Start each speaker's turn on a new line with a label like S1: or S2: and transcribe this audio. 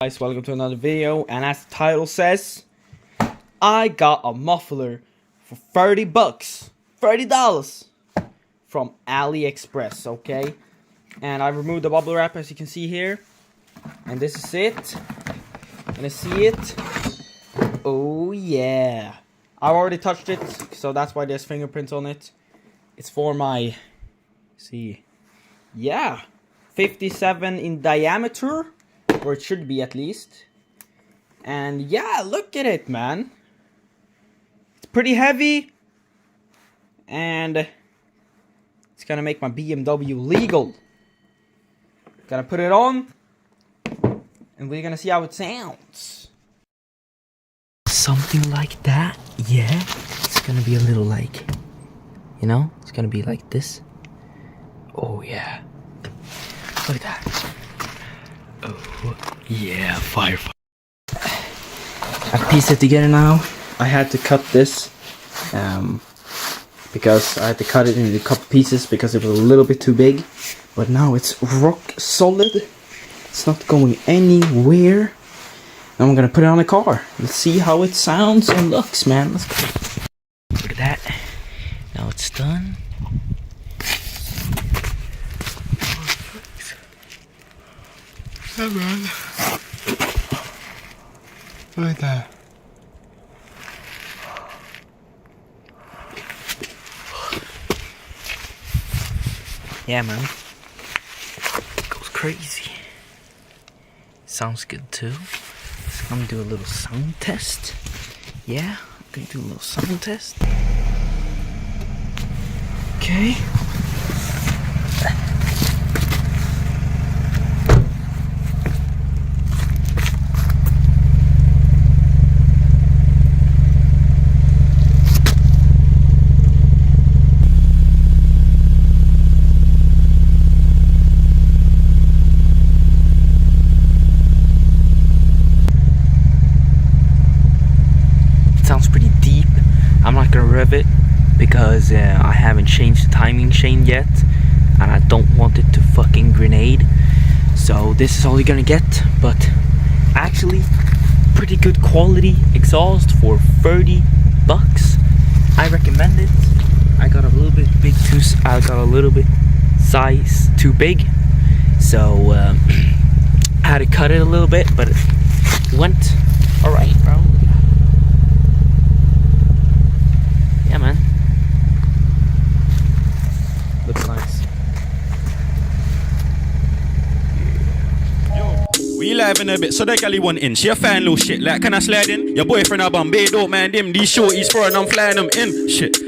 S1: Guys, welcome to another video, and as the title says, I got a muffler for 30 bucks, $30 from AliExpress, okay? And I removed the bubble wrap, as you can see here, and this is it. Gonna see it. Oh yeah, I've already touched it, so that's why there's fingerprints on it. It's for my, see, yeah, 57 in diameter. Or it should be at least. And yeah, look at it, man. It's pretty heavy. And it's gonna make my BMW legal. Gonna put it on. And we're gonna see how it sounds. Something like that, yeah. It's gonna be a little like, you know, it's gonna be like this. Oh yeah. Look at that. Oh, yeah, fire. I've pieced it together now. I had to cut this because I had to cut it into a couple pieces because it was a little bit too big. But now it's rock solid. It's not going anywhere. Now I'm gonna put it on the car. Let's see how it sounds and looks, man. Let's go. Look at that. Now it's done. Hey man, look at that. Yeah man, it goes crazy. Sounds good too. So I'm gonna do a little sound test. Yeah, I'm gonna do a little sound test. Okay. Sounds pretty deep. I'm not gonna rev it because I haven't changed the timing chain yet, and I don't want it to fucking grenade. So this is all you're gonna get, but actually pretty good quality exhaust for 30 bucks. I recommend it. I got a little bit big too. I got a little bit size too big, so I had to cut it a little bit, but it went all right, bro. Yeah, man. Looks nice.
S2: We live in a bit, so the galley want in. She a fan little shit, like can I slide in? Your boyfriend a bum, they don't mind him. These shorties foreign, I'm flying them in. Shit.